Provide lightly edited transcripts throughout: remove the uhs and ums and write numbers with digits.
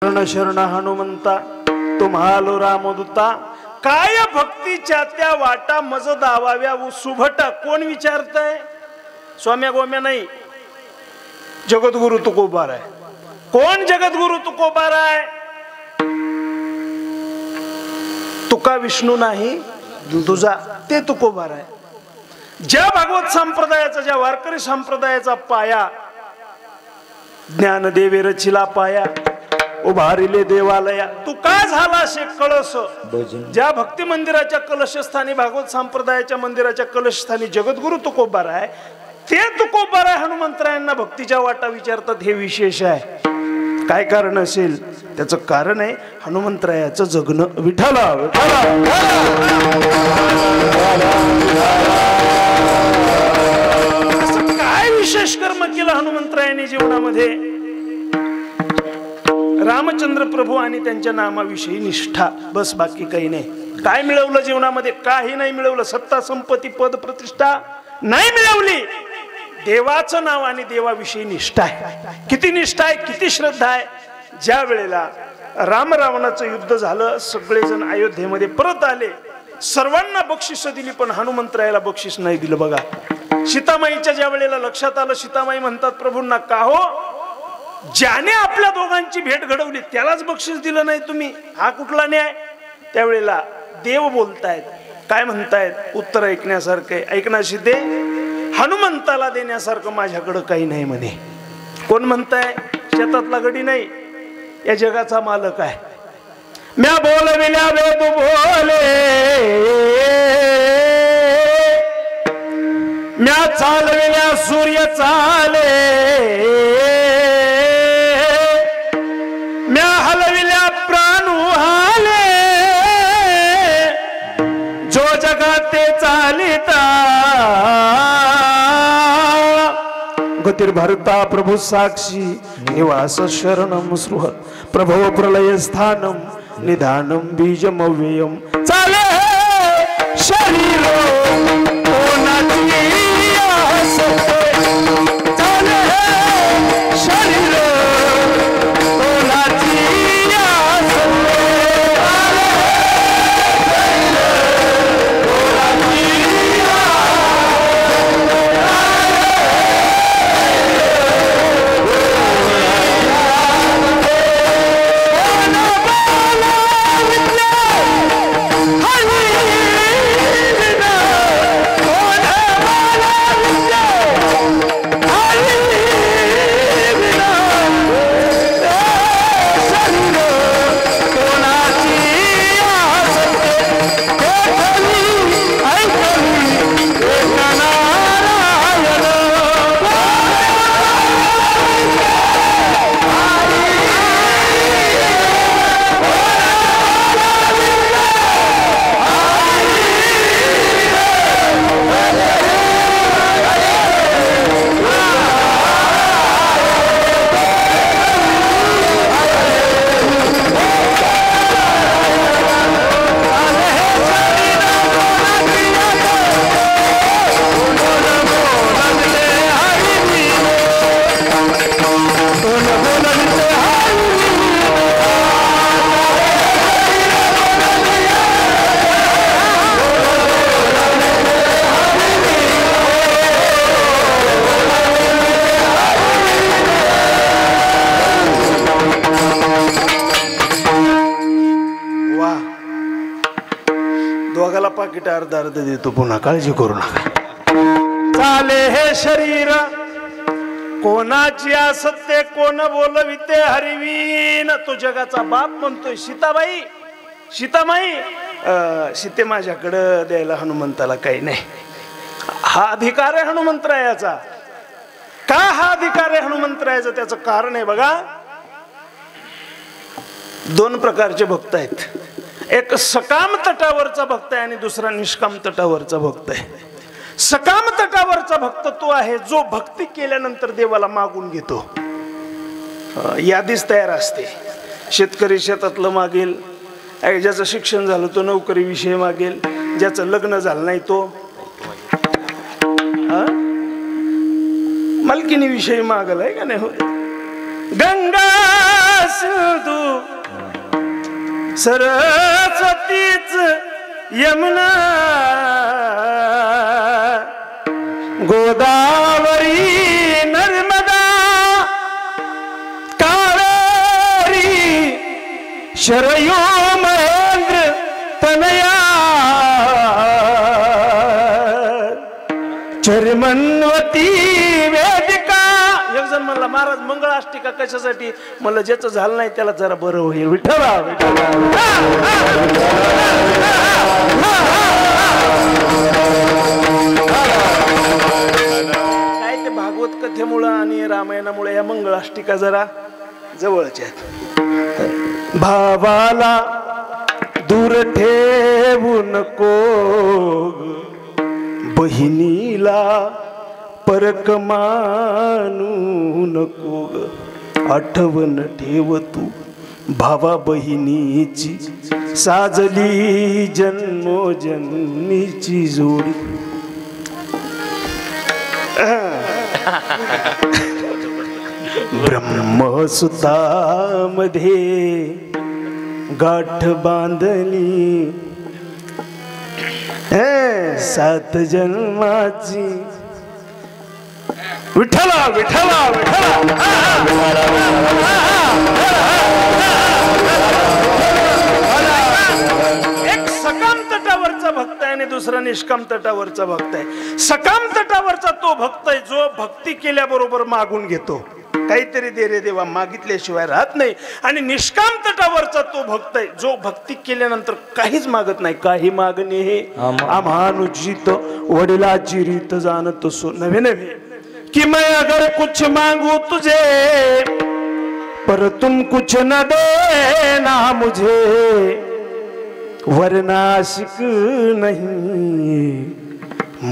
शरण शरण हनुमंता तुम्हालो रामदूता काय भक्तीच्या त्या वाटा मज दावाव्या सुभटा कोण विचारतय? स्वाम्या गोम्या नाही, जगद्गुरु तुकोबार आहे. कोण जगद्गुरु तुकोबार आहे? तुका विष्णू नाही तुझा ते तुकोबार आहे. ज्या भागवत संप्रदायाचा, ज्या वारकरी संप्रदायाचा पाया ज्ञानदेवे रचिला पाया उभारिले देवालया तू का झाला शे कळस. ज्या भक्ती मंदिराच्या कलशस्थानी, भागवत संप्रदायाच्या मंदिराच्या कलशस्थानी जगद्गुरु तुकोबार आहे, ते तुकोबार आहे. हनुमंतरायांना भक्तीच्या वाटा विचारतात, हे विशेष आहे. काय कारण असेल? त्याचं कारण आहे हनुमंतरायाचं जगणं. विठ्ठला विठ्ठला काय विशेष कर्म केलं हनुमंतरायांनी जीवनामध्ये? रामचंद्र प्रभू आणि त्यांच्या नामाविषयी निष्ठा, बस, बाकी काही नाही. काय मिळवलं जीवनामध्ये? काही नाही मिळवलं. सत्ता संपत्ती पद प्रतिष्ठा नाही मिळवली. देवाचं नाव आणि देवाविषयी निष्ठा आहे. किती निष्ठा आहे, किती श्रद्धा आहे. ज्या वेळेला राम रावणाचं युद्ध झालं, सगळेजण अयोध्येमध्ये परत आले, सर्वांना बक्षिस दिली, पण हनुमंतरायाला बक्षीस नाही दिलं. बघा, सीतामाईच्या ज्या वेळेला लक्षात आलं, सीतामाई म्हणतात प्रभूंना, का हो, ज्याने आपल्या दोघांची भेट घडवली त्यालाच बक्षीस दिलं नाही तुम्ही, हा कुठला न्याय? त्यावेळेला देव बोलतायत, काय म्हणतायत? उत्तर ऐकण्यासारखं. ऐकना सीते, हनुमंताला देण्यासारखं माझ्याकडं काही नाही म्हणे. कोण म्हणताय? शेतातला गडी नाही, या जगाचा मालक आहे. म्या बोलविल्या वेद बोले, म्या चालविल्या सूर्य चाले, म्या हलविल्या प्राण हाले, जो जगात ते चालिता गतिर्भरता प्रभु साक्षी निवास शरणम स्रुह प्रभो प्रलय स्थानम निधानम बीजम अव्ययम. चाले शरीर पाकिट अर्धा अर्ध देतो, पुन्हा काळजी करू नका. चाले हे शरीर कोणाची असत्य, कोण बोलविते हरिवीन. तो जगाचा बाप म्हणतोय. सीताबाई, सीतामाई, सीते माझ्याकडं द्यायला हनुमंताला काही नाही. हा अधिकार आहे हनुमंतरायाचा. का हा अधिकार आहे हनुमंतरायाचा? त्याचं कारण आहे बघा. दोन प्रकारचे भक्त आहेत. एक सकाम तटावरचा भक्त आहे आणि दुसरा निष्काम तटावरचा भक्त आहे. सकाम तटावरचा भक्त तो आहे जो भक्ती केल्यानंतर देवाला मागून घेतो. यादीच तयार असते. शेतकरी शेतातलं मागेल, ज्याचं शिक्षण झालं तो नोकरी विषय मागेल, ज्याचं लग्न झालं नाही तो मालकीनी विषयी मागलाय का नाही? गंगा सिंधू सरस्वतीच यमुना गोदावरी नर्मदा कावेरी शरयू महेंद्र तनया चरमन्वती वेदिका. एक जण म्हणला महाराज मंगळाष्टिका कशासाठी? मला ज्याचं झालं नाही त्याला जरा बरं होईल. विठ्ठला काय ते भागवत कथेमुळं आणि रामायणामुळे या मंगळाष्टिका जरा जवळच्या आहेत. भावाला दूर ठेवू नको, बहिणीला परक मानू नको. आठवण ठेव तू भावा बहिणीची, साजली जन्मोजन्मीची जोडी. ब्रह्मसुतामध्ये गाठ बांधली, 7 जन्माची. विठ्ठला विठ्ठला विठ्ठला. एक सकाम तटावरचा भक्त आहे आणि दुसरा निष्काम तटावरचा भक्त आहे. सकाम तटावरचा तो भक्त आहे जो भक्ती केल्याबरोबर मागून घेतो, काहीतरी दे रे देवा मागितल्याशिवाय राहत नाही. आणि निष्काम तटावरचा तो भक्त आहे जो भक्ती केल्यानंतर काहीच मागत नाही. काही मागणे हे आम्हानुचित वडिलाची रीत जाणत सो नव्हे नव्हे, कि मैं अगर कुछ मांगू तुझे पर तुम कुछ न देना मुझे, वरना आशिक नहीं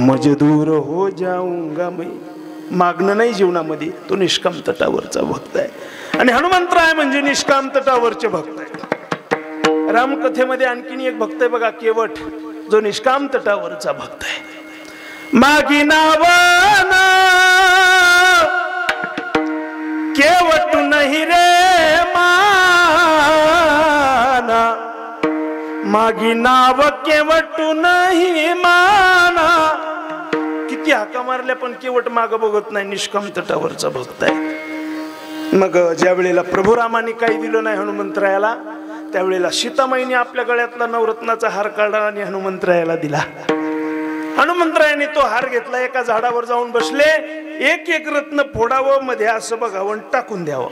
मजदूर हो जाऊंगा मैं. मागणं नाही जीवनामध्ये, तो निष्काम तटावरचा भक्त आहे. आणि हनुमंतराय म्हणजे निष्काम तटावरचे भक्त आहे. रामकथेमध्ये आणखीन एक भक्त आहे बघा, केवट, जो निष्काम तटावरचा भक्त आहे. मागी नावाना केवट नाही रे माना, मागी नाव केवट नाही माना. किती हाका मारल्या पण केवट माग बघत नाही, निष्काम तटावरचा भक्त आहे. मग ज्या वेळेला प्रभू रामाने काही दिलं नाही हनुमंतरायाला, त्यावेळेला सीतामाईने आपल्या गळ्यातला नवरत्नाचा हार काढला आणि हनुमंतरायाला दिला. हनुमंतरायाने तो हार घेतला, एका झाडावर जाऊन बसले. एक एक रत्न फोडावं, मध्ये असं बघावं टाकून द्यावं.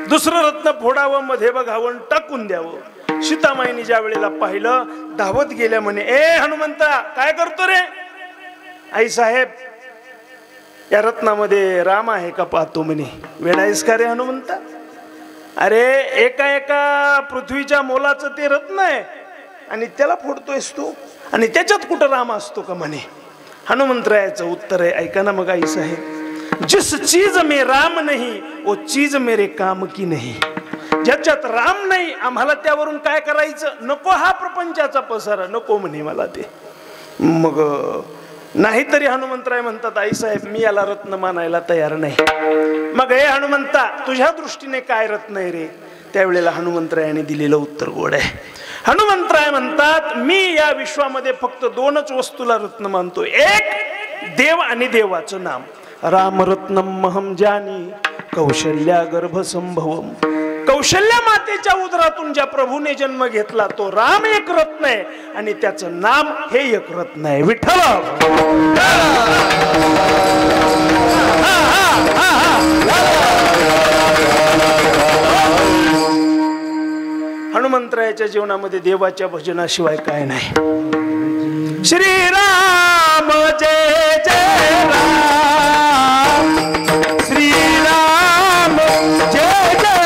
दुसरं रत्न फोडावं, मध्ये बघावं टाकून द्यावं. सीतामाईने ज्या वेळेला पाहिलं, धावत गेल्या म्हणे, ए हनुमंता काय करतो रे? आई साहेब या रत्नामध्ये राम आहे का पाहतो म्हणे. वेडायस का रे हनुमंता? अरे एका एका पृथ्वीच्या मोलाचं ते रत्न आहे आणि त्याला फोडतोयस तू, आणि त्याच्यात कुठं राम असतो का म्हणे. हनुमंतरायाचं उत्तर आहे, ऐका ना मग आई साहेब, जिस चीज में राम नहीं वो चीज मेरे काम की नहीं. ज्याच्यात राम नाही आम्हाला त्यावरून काय करायचं? नको हा प्रपंचाचा पसारा, नको म्हणे मला ते. मग नाहीतरी हनुमंतराय म्हणतात, आई साहेब मी याला रत्न मानायला तयार नाही. मग हे हनुमंता तुझ्या दृष्टीने काय रत्न आहे रे? त्यावेळेला हनुमंतरायाने दिलेलं उत्तर गोड आहे. हनुमंतराय म्हणतात, मी या विश्वामध्ये फक्त 2च वस्तूला रत्न मानतो, एक देव आणि देवाचं नाम. रामरत्नम महम जानी कौशल्या गर्भसंभवम. कौशल्या मातेच्या उदरातून ज्या प्रभूने जन्म घेतला तो राम एक रत्न आहे आणि त्याचं नाम हे एक रत्न आहे. विठ्ठल. हनुमंतरायाच्या जीवनामध्ये देवाच्या भजनाशिवाय काय नाही. श्रीराम जय जय राम, श्रीराम जय जय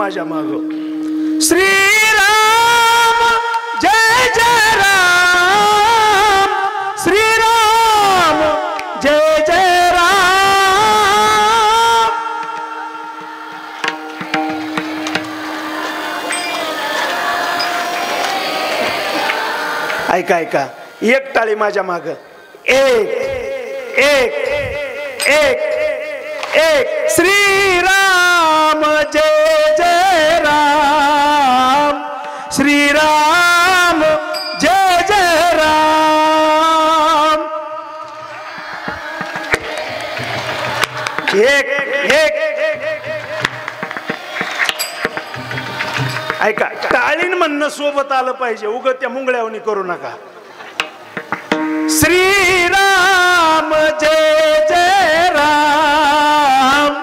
माझ्या माग. श्रीराम जय जय राम, श्रीराम जय जय राम. ऐका ऐका, एक टाळी माझ्या माग. एक एक एक एक. श्रीराम जय जय राम, श्रीराम जय जय राम. एक एक. ऐका, टाळीन म्हणणं सोबत आलं पाहिजे, उग त्या मुंगळ्यावणी करू नका. श्रीराम जय जय राम,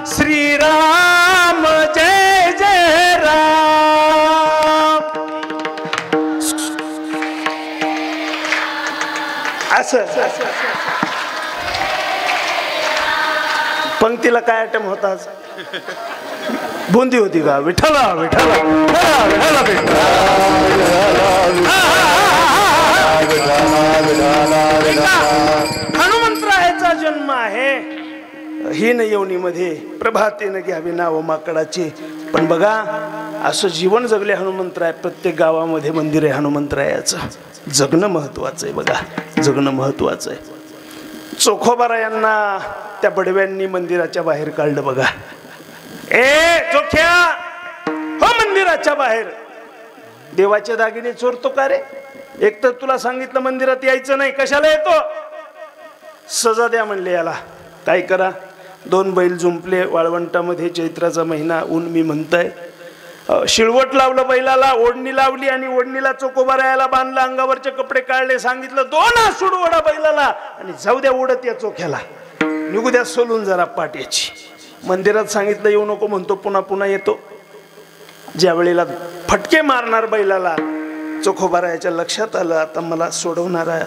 श्रीराम जय जय राम. असं पंक्तीला काय आयटम होता? बुंदी होती का? विठ्ठला विठ्ठला हनुमंतरायाचा जन्म आहे हीन योनीमध्ये, प्रभातेनं घ्यावी नाव माकडाचे. पण बघा, असं जीवन जगले हनुमंतराय. प्रत्येक गावामध्ये मंदिर आहे हनुमंतरायाचं. जगणं महत्वाचं आहे. बघा, जगणं महत्वाचं आहे. चोखोबारायांना त्या बडव्यांनी मंदिराच्या बाहेर काढलं. बघा, ए चोख्या, हो मंदिराच्या बाहेर. देवाचे दागिने चोरतो का रे? एक तर तुला सांगितलं मंदिरात यायचं नाही, कशाला येतो? सजा द्या म्हणले याला. काय करा? 2 बैल जुंपले वाळवंटामध्ये, चैत्राचा महिना, ऊन मी म्हणताय. शिळवट लावलं बैलाला, ओढणी लावली आणि ओढणीला चोखोबारायाला बांधलं, अंगावरचे कपडे काढले, सांगितलं 2 हात ओढा बैलाला आणि जाऊ द्या उडत या चोख्याला, निघू द्या सोलून जरा पाट याची. मंदिरात सांगितलं येऊ नको, म्हणतो पुन्हा पुन्हा येतो. ज्या वेळेला फटके मारणार बैलाला, चोखोबारायाच्या लक्षात आलं आता मला सोडवणारा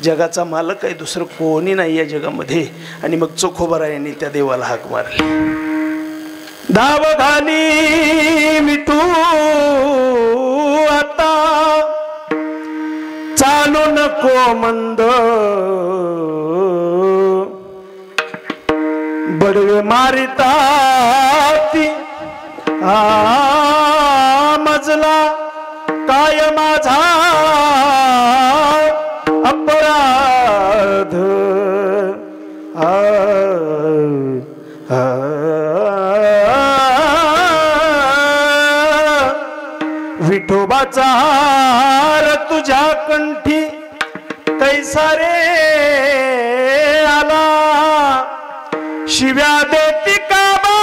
जगाचा मालक आहे, दुसरं कोणी नाही या जगामध्ये. आणि मग चोखोबारायांनी त्या देवाला हाक मारली. धाव घाली मिठू आता, चालू नको मंद, बडवे मारिता ती मजला काय माझा अपराध. विठोबाचा हार तुझ्या कंठी कैसा रे आला, शिव्या देती का बा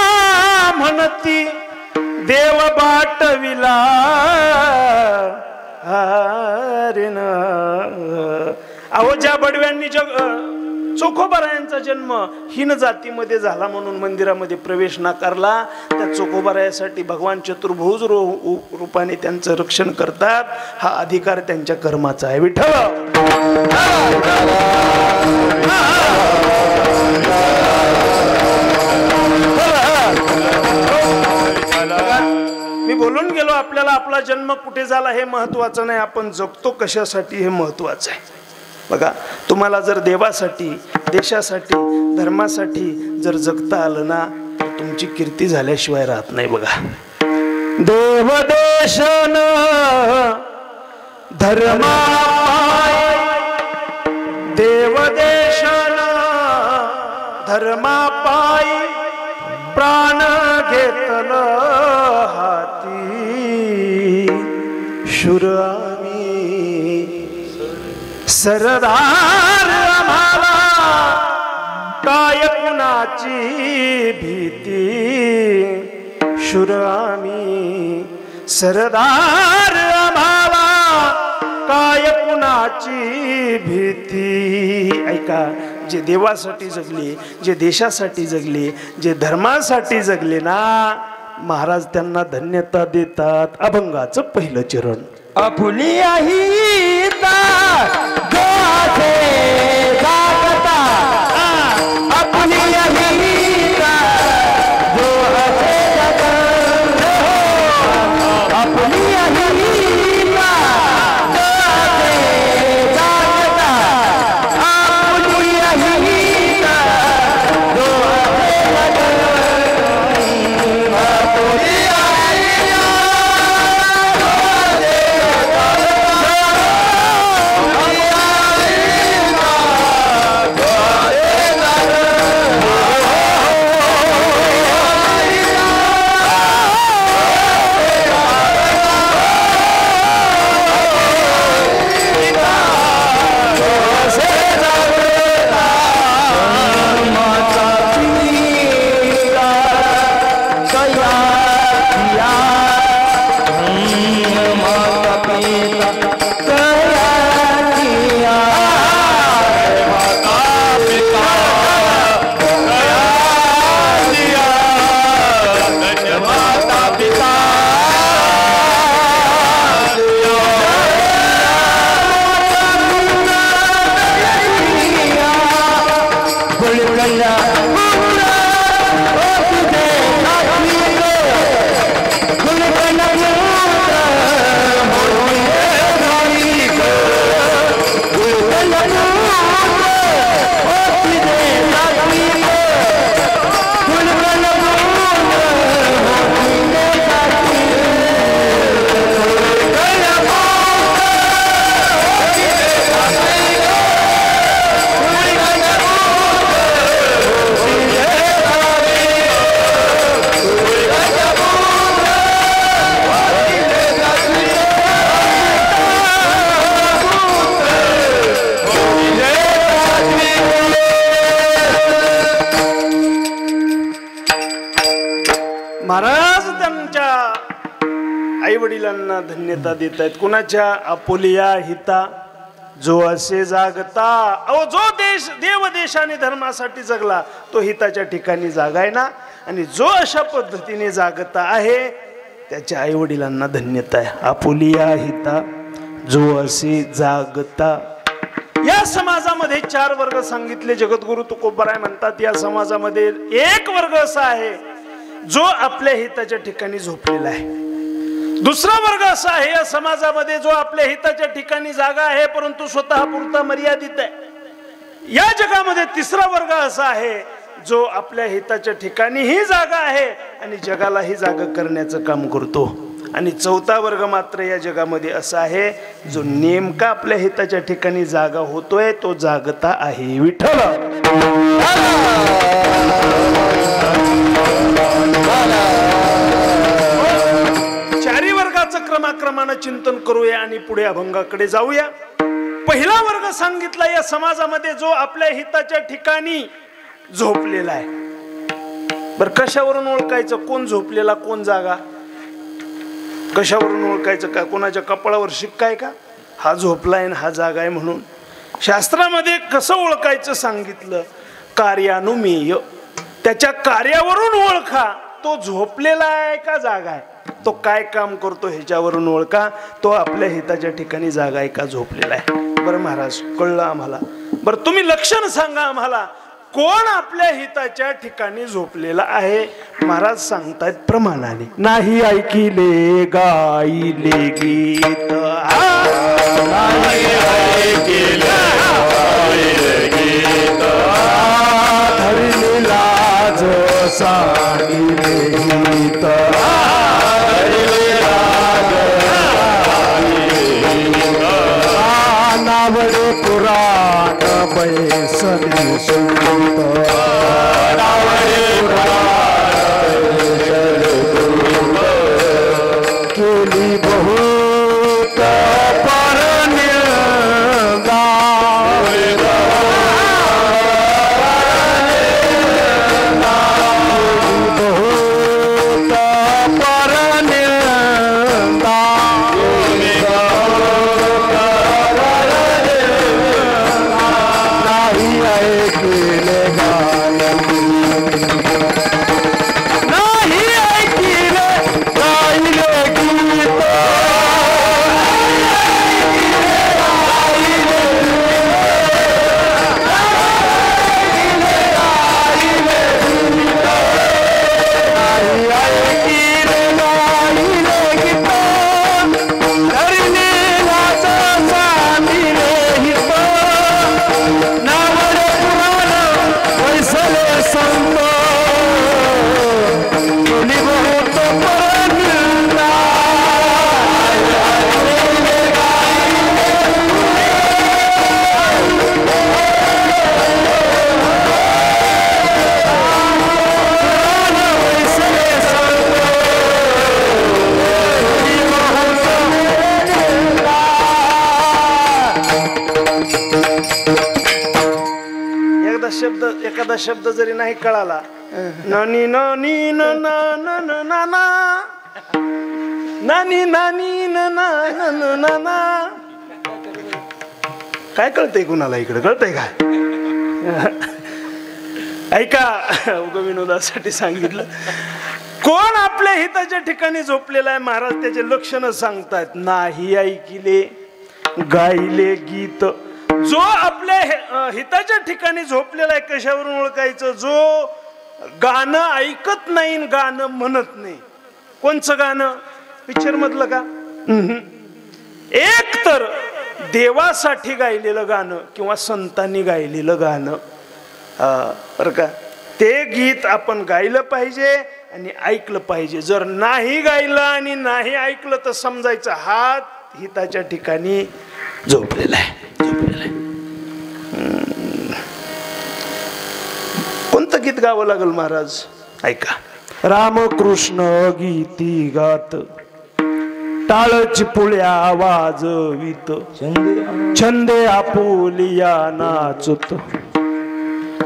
म्हणती देव बाटविला. अहो, ज्या बडव्यांनी चोखोबारायांचा जन्म हीन जातीमध्ये झाला म्हणून मंदिरामध्ये प्रवेश नाकारला, त्या चोखोबारायासाठी भगवान चतुर्भुज रूपाने त्यांचं रक्षण करतात. हा अधिकार त्यांच्या कर्माचा आहे. विठ्ठल मी बोलून गेलो, आपल्याला आपला जन्म कुठे झाला हे महत्वाचं नाही, आपण जगतो कशासाठी हे महत्वाचं आहे. बघा, तुम्हाला जर देवासाठी, देशासाठी, धर्मासाठी जर जगता आलं ना, तर तुमची कीर्ती झाल्याशिवाय राहत नाही. बघा, देव देशन धर्मा, देव देशन धर्मा पायी प्राण घेतल हाती. शुर सरदार आम्हाला काय कुणाची भीती. शुर आम्ही सरदार आम्हाला काय कुणाची भीती. ऐका, जे देवासाठी जगले, जे देशासाठी जगले, जे धर्मासाठी जगले ना, महाराज त्यांना धन्यता देतात. अभंगाचं पहिलं चरण. आपुली अहिता जो असे जागता, आपुली अहिता जो असे जागता, आईवडिलांना धन्यता देत आहेत. कुणाच्या? आपुलिया हिता जो असे जागता. अहो, जो देव देश आणि धर्मासाठी जगला तो हिताच्या ठिकाणी जागाय ना. आणि जो अशा पद्धतीने जागता आहे त्याच्या आई वडिलांना धन्यता आहे. आपुलिया हिता जो असे जागता. या समाजामध्ये 4 वर्ग सांगितले. जगद्गुरु तुकोबाराय म्हणतात या समाजामध्ये एक वर्ग असा आहे जो आपल्या हिताच्या ठिकाणी झोपलेला आहे. दुसरा वर्ग असा आहे या समाजामध्ये जो आपल्या हिताच्या ठिकाणी जागा आहे परंतु स्वतः पुरता मर्यादित आहे. या जगामध्ये तिसरा वर्ग असा आहे जो आपल्या हिताच्या ठिकाणी ही जागा आहे आणि जगालाही जागा करण्याचं काम करतो. आणि चौथा वर्ग मात्र या जगामध्ये असा आहे जो नेमका आपल्या हिताच्या ठिकाणी जागा होतोय तो जागता आहे. विठ्ठल. चारी वर्गाचं क्रमाक्रमानं चिंतन करूया आणि पुढे अभंगाकडे जाऊया. पहिला वर्ग सांगितला या समाजामध्ये जो आपल्या हिताच्या ठिकाणी झोपलेला आहे. बर, कशावरून ओळखायचं कोण झोपलेला कोण जागा? कशावरून ओळखायचं? का कोणाच्या कपाळावर शिक्काय का हा झोपलाय हा जागा आहे म्हणून? शास्त्रामध्ये कसं ओळखायचं सांगितलं? कार्यानुमेय. त्याच्या कार्यावरून ओळखा तो झोपलेला आहे का जागा आहे. तो काय काम करतो ह्याच्यावरून ओळखा तो आपल्या हिताच्या ठिकाणी जागा आहे का झोपलेला आहे. बरं महाराज, कळलं आम्हाला. बरं, तुम्ही लक्षण सांगा आम्हाला कोण आपल्या हिताच्या ठिकाणी झोपलेला आहे. महाराज सांगतायत प्रमाणाने. नाही ऐकिले गाईले गीत, धरले लाज सांगिले गीत, नावडे पुराण बैसले संत, केली बहुत परनिंदा, एखादा शब्द जरी नाही कळाला, नानी नानी ना ना ना ना ना नानी नानी ना ना ना ना, काय कळतंय कुणाला? इकडे कळतंय काय? ऐका, उग विनोदासाठी सांगितलं. कोण आपल्या हिताच्या ठिकाणी झोपलेला आहे महाराज त्याचे लक्षण सांगतायत. नाही ऐकिले गायले गीत. जो आपल्या हिताच्या ठिकाणी झोपलेला आहे कशावरून ओळखायचं? जो गाणं ऐकत नाही गाणं म्हणत नाही. कोणचं गाणं? पिक्चर मधलं का? एक तर देवासाठी गायलेलं गाणं किंवा संतांनी गायलेलं गाणं, बरं का, ते गीत आपण गायलं पाहिजे आणि ऐकलं पाहिजे. जर नाही गायलं आणि नाही ऐकलं तर समजायचं हा हिताच्या ठिकाणी झोपलेला आहे. कोणतं गीत गावं लागल महाराज? ऐका. रामकृष्ण गीती गात टाळची पुळ्या वाजवीत, छंदे आपुलिया नाचत,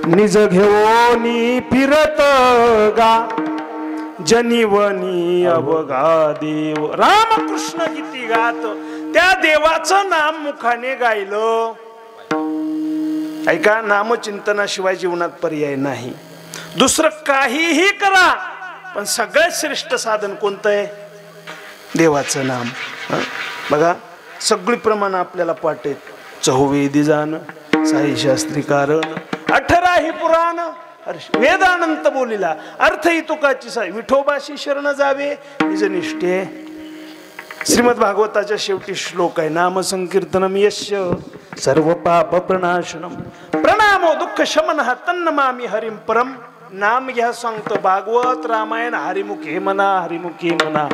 निज घेऊनी फिरत गा, जनिवनी अवघा देव. रामकृष्ण गीती गात त्या देवाचं नाम मुखाने गायलं. ऐका, नामचिंतनाशिवाय जीवनात पर्याय नाही. दुसरं काहीही करा, पण सगळ्यात श्रेष्ठ साधन कोणतं आहे? देवाचं नाम. बघा, सगळी प्रमाण आपल्याला पाठ आहेत. चहुवेदी जाण, साई शास्त्री कारण, 18 पुराण, वेदानंत बोलिला, अर्थ ही तुकाची साई, विठोबाशी शरण जावे निजनिष्ठे. श्रीमद भागवताच्या शेवटी श्लोक आहे, नाम संकीर्तनम यस्य सर्व पाप प्रणाशनम प्रणामो दुःख शमनः तन्नमामि हरिं परम. नाम घ्या सांगतो भागवत रामायण, हरिमुखे म्हणा, हरिमुखे म्हणा,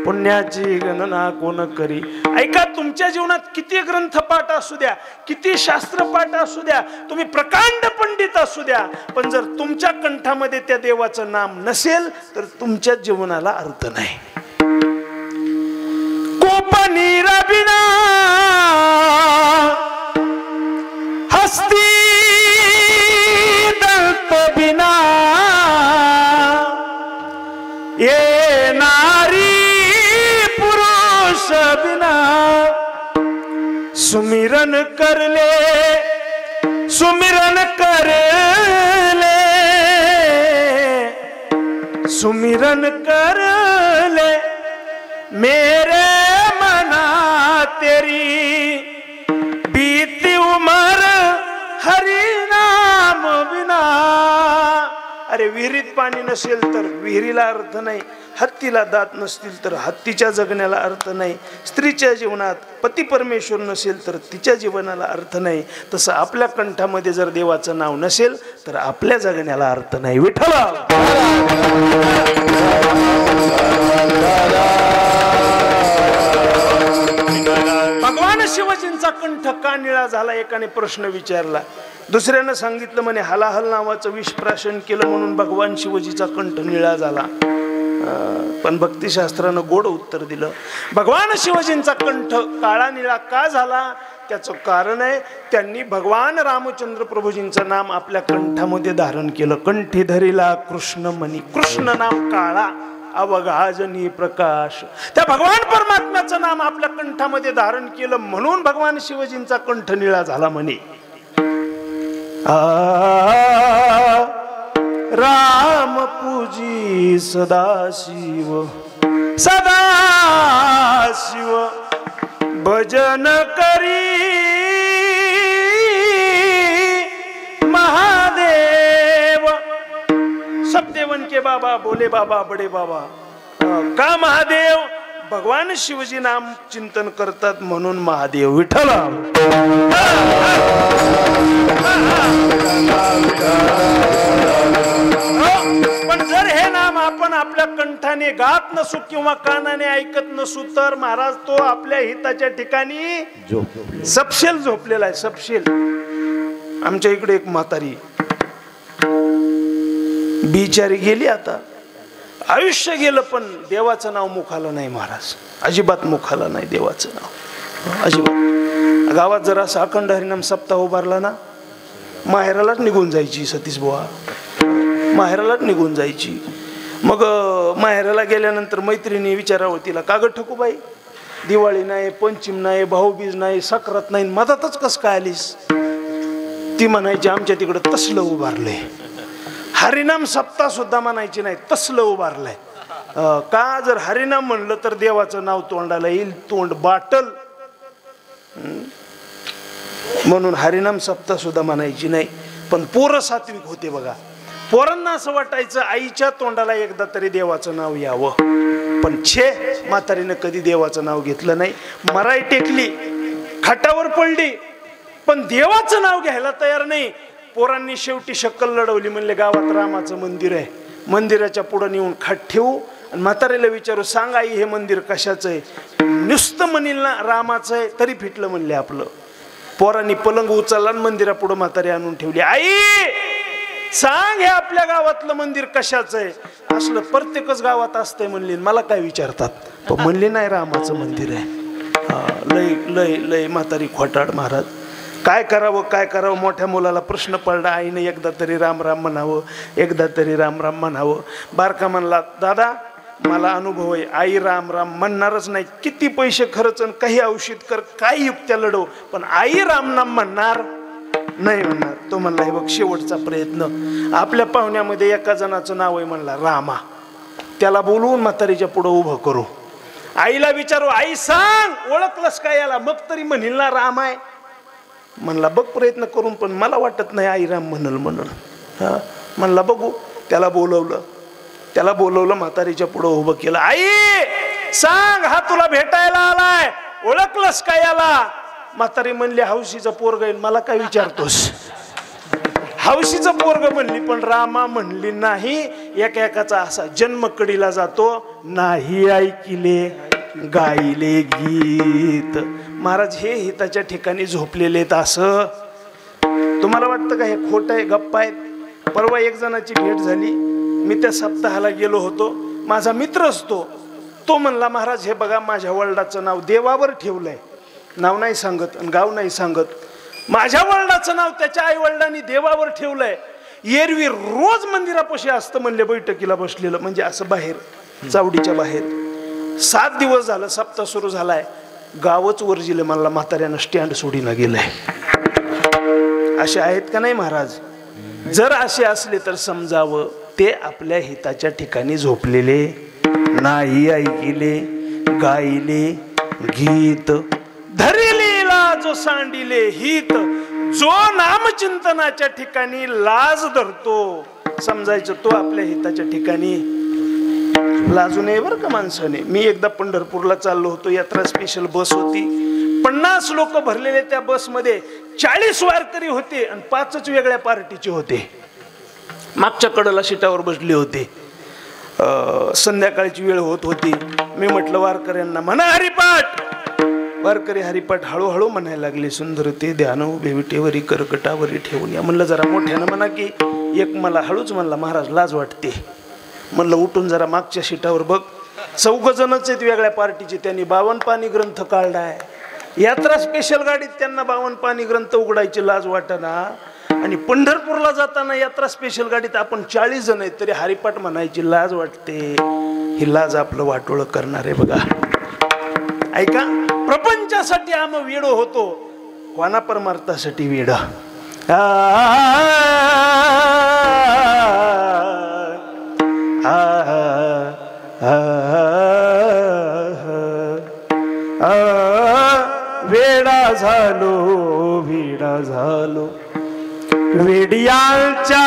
पुण्याची गणना कोण करी. ऐका, तुमच्या जीवनात किती ग्रंथपाठ असू द्या, किती शास्त्रपाठ असू द्या, तुम्ही प्रकांड पंडित असू द्या, पण जर तुमच्या कंठामध्ये त्या देवाचं नाम नसेल तर तुमच्या जीवनाला अर्थ नाही. कोपनीरा बिना हस्ती दल्प बिना ये नारी पुरुष बिना सुमिरन करले, सुमिरन करले, सुमिरन करले मेरे मना तेरी बीती उमर हरि नाम बिना. अरे, विहिरीत पाणी नसेल तर विहिरीला अर्थ नाही, हत्तीला दात नसतील तर हत्तीच्या जगण्याला अर्थ नाही, स्त्रीच्या जीवनात पती परमेश्वर नसेल तर तिच्या जीवनाला अर्थ नाही. तसं आपल्या कंठामध्ये जर देवाचं नाव नसेल तर आपल्या जगण्याला अर्थ नाही. विठ्ठला भगवान शिवजींचा कंठ का निळा झाला? एकाने प्रश्न विचारला. दुसऱ्यानं सांगितलं म्हणे हलाहल नावाचं विष प्राशन केलं म्हणून भगवान शिवजीचा कंठ निळा झाला. पण भक्तिशास्त्रानं गोड उत्तर दिलं. भगवान शिवजींचा कंठ काळा निळा का झाला? त्याचं कारण आहे, त्यांनी भगवान रामचंद्र प्रभूजींचं नाम आपल्या कंठामध्ये धारण केलं. कंठी धरिला कृष्ण मनी, कृष्ण नाम काळा अवघाजनी प्रकाश. त्या भगवान परमात्म्याचं नाम आपल्या कंठामध्ये धारण केलं म्हणून भगवान शिवजींचा कंठ निळा झाला म्हणे. राम पूजी सदाशिव, सदाशिव भजन करी महादेव. सब देवन के बाबा, बोले बाबा, बडे बाबा. का महादेव? भगवान शिवजी नाम चिंतन करतात म्हणून महादेव. विठ्ठला पण जर हे नाम आपण आपल्या कंठाने गात नसू किंवा कानाने ऐकत नसू तर महाराज तो आपल्या हिताच्या ठिकाणी सपशेल झोपलेला आहे. सपशेल. आमच्या इकडे एक म्हातारी बिचारी गेली, आता आयुष्य गेलं पण देवाचं नाव मुखाला नाही महाराज, अजिबात मुखाला नाही देवाचं नाव, अजिबात. गावात जरा असा अखंड हरिनाम सप्ताह उभारला ना, माहेरालाच निघून जायची सतीश बुवा, माहेरालाच निघून जायची. मग माहेराला गेल्यानंतर मैत्रिणी विचारावं तिला, का ग ठकूबाई दिवाळी नाही, पंचम नाही, भाऊबीज नाही, सक्रात नाही, मधातच कस काय आलीस? ती म्हणायची आमच्या तिकडं तसलं उभारलंय. हरिनाम सप्ताह सुद्धा म्हणायची नाही, तसलं उभारलंय. का? जर हरिनाम म्हणलं तर देवाचं नाव तोंडाला येईल, तोंड बाटल, म्हणून हरिनाम सप्ताह सुद्धा म्हणायची नाही. पण पोरं सात्विक होते बघा, पोरांना असं वाटायचं आईच्या तोंडाला एकदा तरी देवाचं नाव यावं. पण छे, म्हातारीनं कधी देवाचं नाव घेतलं नाही. मराई टेकली, खाटावर पडली, पण देवाचं नाव घ्यायला तयार नाही. पोरांनी शेवटी शक्कल लढवली, म्हणले गावात रामाचं मंदिर आहे, मंदिराच्या पुढे नेऊन खाट ठेवू आणि म्हातारीला विचारू, सांग आई हे मंदिर कशाचं आहे? नुसतं म्हणील ना रामाचं आहे तरी फिटलं म्हणले आपलं. पोरांनी पलंग उचलला आणि मंदिरापुढे म्हातारी आणून ठेवली. आई सांग हे आपल्या गावातलं मंदिर कशाचं आहे? असलं प्रत्येकच गावात असतंय म्हणली. मला काय विचारतात? पण म्हणली नाही रामाचं मंदिर आहे. लय लय लय म्हातारी खोटाड महाराज. काय करावं काय करावं, मोठ्या मुलाला प्रश्न पडला. आईने एकदा तरी राम राम म्हणावं, एकदा तरी राम राम म्हणावं. बारका म्हणला, दादा मला अनुभव आहे, आई राम राम म्हणणारच नाही, किती पैसे खर्च काही औषध कर, काही युक्त्या लढव, पण आई राम नाम म्हणणार नाही म्हणणार. तो म्हणला, हे बघ शेवटचा प्रयत्न. आपल्या पाहुण्यामध्ये एका जणाचं नाव आहे म्हणला रामा, त्याला बोलवून म्हातारीच्या पुढं उभं करू. आईला विचारू, आई सांग ओळखलंस काय याला, मग तरी म्हणील ना राम आहे. म्हणला बघ प्रयत्न करून, पण मला वाटत नाही आई राम म्हणल म्हणून. हा म्हणला बघू. त्याला बोलवलं, म्हातारीच्या पुढं उभं केलं. आई सांग, हा तुला भेटायला आलाय, ओळखलंस काय याला. म्हातारी म्हणली, हौशीचं पोरग आहे, मला काय विचारतोस. हौशीचं पोरग म्हणली, पण रामा म्हणली नाही. एकाचा असा जन्म कडीला जातो, नाही ऐकिले गायले गीत. महाराज हे हिताच्या ठिकाणी झोपलेले आहेत असं तुम्हाला वाटतं का? हे खोटं आहे, गप्पा आहेत. परवा एक जणाची भेट झाली, मी त्या सप्ताहाला गेलो होतो. माझा मित्र असतो, तो म्हणला, महाराज हे बघा माझ्या वडिलाचं नाव देवावर ठेवलंय, नाव नाही सांगत आणि गाव नाही सांगत. माझ्या वडिलाचं नाव त्याच्या आई वडिलांनी देवावर ठेवलंय. एरवी रोज मंदिरापाशी असतं म्हणले, बैठकीला बसलेलं, म्हणजे असं बाहेर चावडीच्या बाहेर. 7 दिवस झालं, सप्ताह सुरू झालाय, गावच वर्जिले मला, म्हाताऱ्यानं स्टँड सोडीनं गेलंय. असे आहेत का नाही महाराज? जर असे असले तर समजावं, ते आपल्या हिताच्या ठिकाणी झोपलेले नाही ऐकिले गायले गीत. धरिलेला जो सांडिले हित, जो नामचिंतनाच्या ठिकाणी लाज धरतो, समजायचं तो आपल्या हिताच्या ठिकाणी लाजू नये बरं का माणसाने. मी एकदा पंढरपूरला चाललो होतो, यात्रा स्पेशल बस होती, 50 लोक भरलेले. त्या बसमध्ये 40 वारकरी होते आणि 5च वेगळ्या पार्टीचे होते. मागच्या कडेला सीटावर बसले होते. संध्याकाळची वेळ होत होती. मी म्हटलं वारकऱ्यांना म्हणा हरिपाठ. वारकरी हरिपाठ हळूहळू म्हणायला लागले. सुंदर ते ध्यान उभे विटेवरी करकटावरी ठेवून या. म्हणलं जरा मोठ्यानं म्हणा की. एक मला हळूच म्हणला, महाराज लाज वाटते. म्हणलं उठून जरा मागच्या सीटावर बघ. 4 जणच आहेत वेगळ्या पार्टीचे. त्यांनी 52 पानी ग्रंथ काढलाय. यात्रा स्पेशल गाडीत त्यांना 52 पानी ग्रंथ उघडायची लाज वाटना. आणि पंढरपूरला जाताना यात्रा स्पेशल गाडीत आपण 40 जण आहेत, तरी हरिपाठ म्हणायची लाज वाटते. ही लाज आपलं वाटोळ करणार आहे बघा. ऐका, प्रपंचासाठी आम्ही वेडो होतो, कोणा परमार्थासाठी वेड. वेडा झालो वेडियाच्या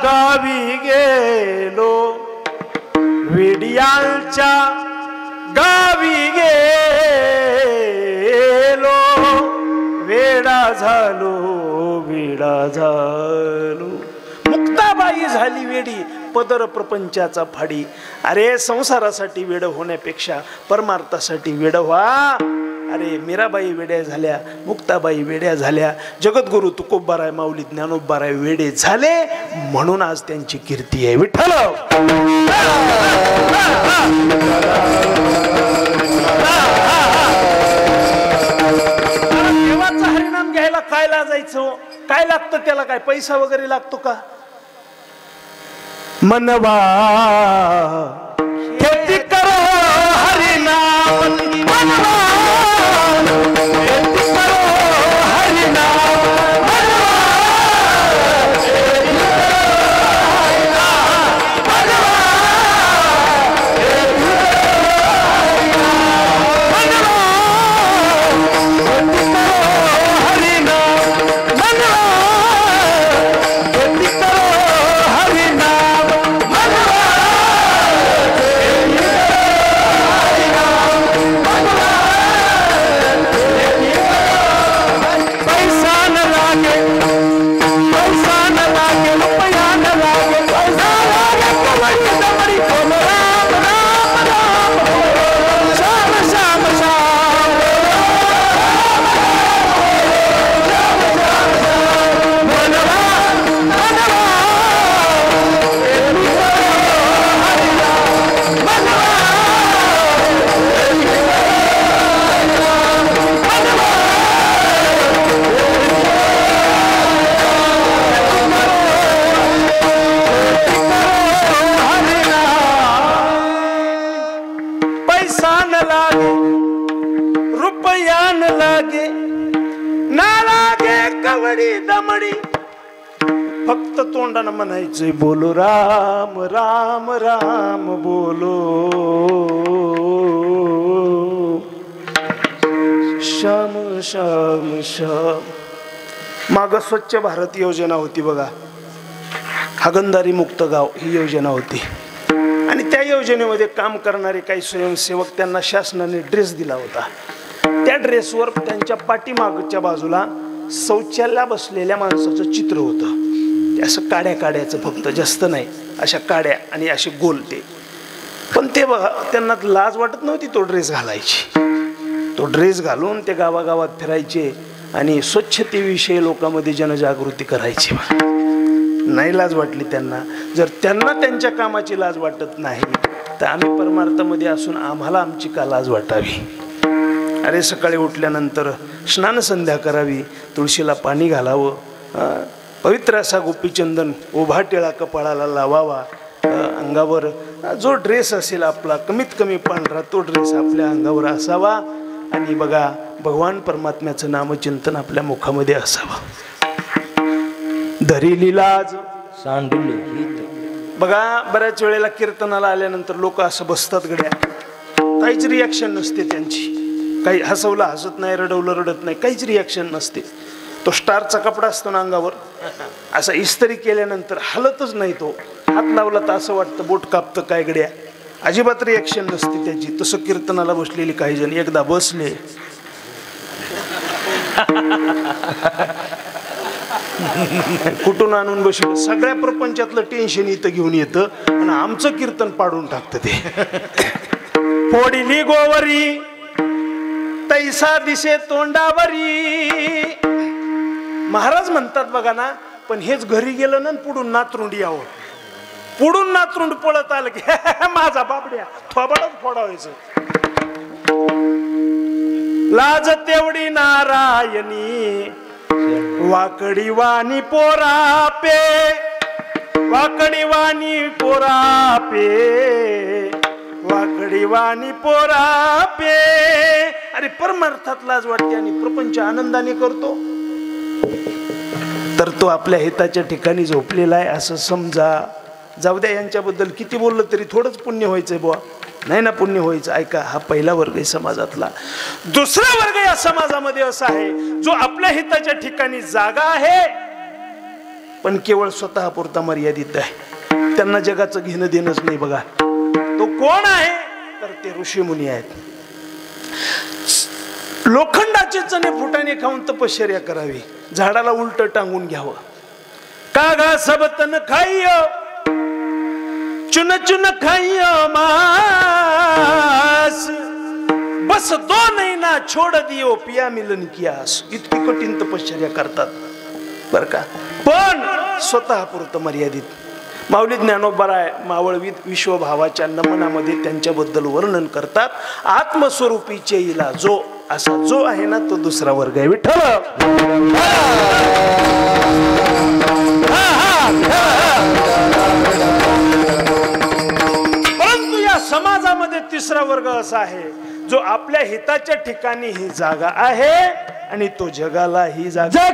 गावी गेलो, वेडियाच्या गावी गेलो, वेडा झालो. मुक्ताबाई झाली वेडी, पदर प्रपंचाचा फाडी. अरे संसारासाठी वेड होण्यापेक्षा परमार्थासाठी वेड व्हा. अरे मीराबाई वेड्या झाल्या, मुक्ताबाई वेड्या झाल्या, जगद्गुरु तुकोबाराय माऊली ज्ञानोबाराय वेडे झाले, म्हणून आज त्यांची कीर्ती आहे. विठ्ठल देवाचा हरिनाम घ्यायला काय लाजायचं? काय लागतं त्याला? काय पैसा वगैरे लागतो का? मनवा खेती करो हरिनाम, मनवा खेती करो हरिनाम, मनवा खेती करो हरिनाम, मनवा खेती करो हरिनाम, मनवा रुपया न लागे ना लागे कवडी दमडी, फक्त तोंडानं म्हणायचंय बोलो राम राम राम बोलो, श्याम श्याम श्याम. माग स्वच्छ भारत योजना होती बघा, हागणदारी मुक्त गाव ही योजना होती. आणि त्या योजनेमध्ये काम करणारे काही स्वयंसेवक, त्यांना शासनाने ड्रेस दिला होता. त्या ड्रेसवर त्यांच्या पाठीमागच्या बाजूला शौचालयाला बसलेल्या माणसाचं चित्र होतं. असं काड्या काड्याचं, फक्त जास्त नाही, अशा काड्या आणि असे गोल ते. पण ते बघा, त्यांना लाज वाटत नव्हती तो ड्रेस घालायची. तो ड्रेस घालून ते गावागावात फिरायचे आणि स्वच्छतेविषयी लोकांमध्ये जनजागृती करायची. नाही लाज वाटली त्यांना. जर त्यांना त्यांच्या कामाची लाज वाटत नाही तर आम्ही परमार्थामध्ये असून आम्हाला आमची का लाज वाटावी. अरे सकाळी उठल्यानंतर स्नान संध्या करावी, तुळशीला पाणी घालावं, पवित्र असा गोपीचंदन उभा टिळा कपाळाला लावावा, अंगावर जो ड्रेस असेल आपला कमीत कमी पांढरा तो ड्रेस आपल्या अंगावर असावा, आणि बघा भगवान परमात्म्याचं नामचिंतन आपल्या मुखामध्ये असावं. धरिली लाज सांडली. बघा बऱ्याच वेळेला कीर्तनाला आल्यानंतर लोक असं बसतात गड्या, काहीच रिॲक्शन नसते त्यांची. काही हसवलं हसत नाही, रडवलं रडत नाही, काहीच रिॲक्शन नसते. तो स्टारचा कपडा असतो ना अंगावर, असा इस्त्री केल्यानंतर हलतच नाही. तो हात लावला तर असं वाटतं बोट कापतं काय गड्या, अजिबात रिॲक्शन नसते त्याची. तसं कीर्तनाला बसलेली काही जण एकदा बसले, कुठून आणून बसलं, सगळ्या प्रपंचातलं टेन्शन इथं घेऊन येतं आणि आमचं कीर्तन पाडून टाकतं ते. फोडिली गोवरी तैसा दिसे तोंडावरी. महाराज म्हणतात बघा ना, पण हेच घरी गेलं ना पुढून नातरुंड यावं, पुढून नातरुंड पळत आलं की माझा बाबड्या थोबाडच फोडावायचं. लाज तेवढी नारायणी वाकडी वाणी पोरापे, वाकडी वाणी पोरापे, वाकडी वाणी पोरापे. अरे परमार्थात लाज वाटते आणि प्रपंच आनंदाने करतो तर तो आपल्या हिताच्या ठिकाणी झोपलेला आहे असं समजा. जाऊ द्या, यांच्याबद्दल किती बोललं तरी थोडंच पुण्य व्हायचंय बुवा, नाही ना पुण्य व्हायचं. ऐका, हा पहिला वर्ग आहे समाजातला. दुसरा वर्ग या समाजामध्ये असा आहे जो आपल्या हिताच्या ठिकाणी जागा आहे पण केवळ स्वतःपुरता मर्यादित आहे. त्यांना जगाचं घेणं देणंच नाही. बघा तो कोण आहे तर ते ऋषीमुनी आहेत. लोखंडाचे चणे फुटाने खाऊन तपश्चर्या करावी, झाडाला उलट टांगून घ्यावं. का गा सबतन खाइयो चुन चुन खाइयो मास, बस दो नहीं ना छोड़ दियो पिया मिलन की आस. इतकी कठीण तपश्चर्या करतात बर का, पण स्वतःपुरतं मर्यादित. माऊली ज्ञानोबराय मावळवीत विश्वभावाच्या नमनामध्ये त्यांच्याबद्दल वर्णन करतात. आत्मस्वरूपीचे इला जो, असा जो आहे ना तो दुसरा वर्ग आहे. विठ्ठल परंतु या समाजामध्ये तिसरा वर्ग असा आहे जो आपल्या हिताच्या ठिकाणी ही जागा आहे आणि तो जगाला ही जागा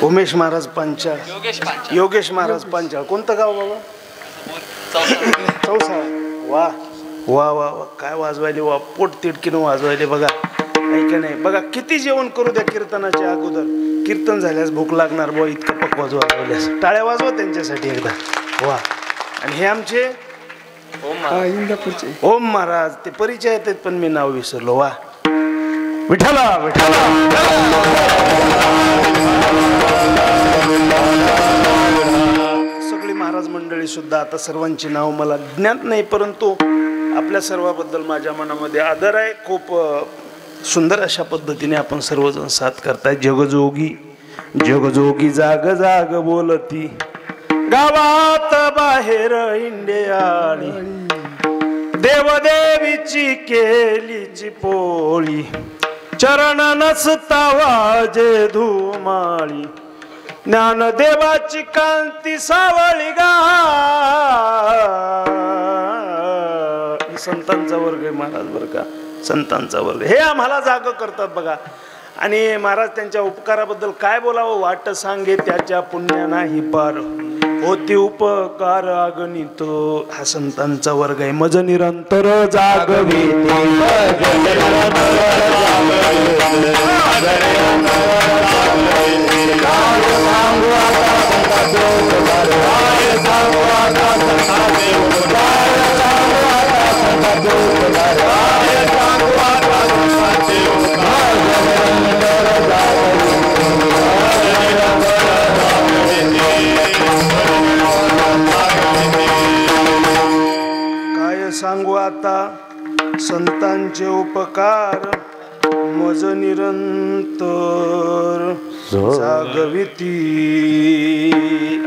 उमेश महाराज पांचाळ, योगेश महाराज पांचाळ. कोणतं गाव बाबा? चौसा. वा वा वा वा, काय वाजवायले वा, पोट तिडकीनं वाजवायले बघा. ऐका नाही बघा, किती जेवण करू द्या कीर्तनाच्या अगोदर, कीर्तन झाल्यास भूक लागणार बुवा, इतकं पकवाज वाजवल्यास. टाळ्या वाजवा त्यांच्यासाठी एकदा. वा. आणि हे आमचे इंदापूरचे ओम महाराज, ते परिचय आहेत पण मी नाव विसरलो. वा. विठ्ठला विठ्ठला. सगळी महाराज मंडळी सुद्धा, आता सर्वांची नाव मला ज्ञात नाही, परंतु आपल्या सर्वाबद्दल माझ्या मनामध्ये आदर आहे. खूप सुंदर अशा पद्धतीने आपण सर्वजण साथ करताय. जगजोगी जगजोगी जाग जाग बोलती, गावात बाहेर इंडियाळी, देवदेवीची केलीची पोळी, चरण नसता वाजे धुमाळी, ज्ञानदेवाची कांती सावळी गा. संतांचा वर्ग आहे महाराज बरं का, संतांचा वर्ग. हे आम्हाला जाग करतात बघा. आणि महाराज त्यांच्या उपकाराबद्दल काय बोलावं, वाट सांगे त्याच्या पुण्या नाही पार, होती उपकार अगणित. हा संतांचा वर्ग आहे. मज निरंतर जागवी, काय सांगू आता संतांचे उपकार, मज निरंतर जागविती.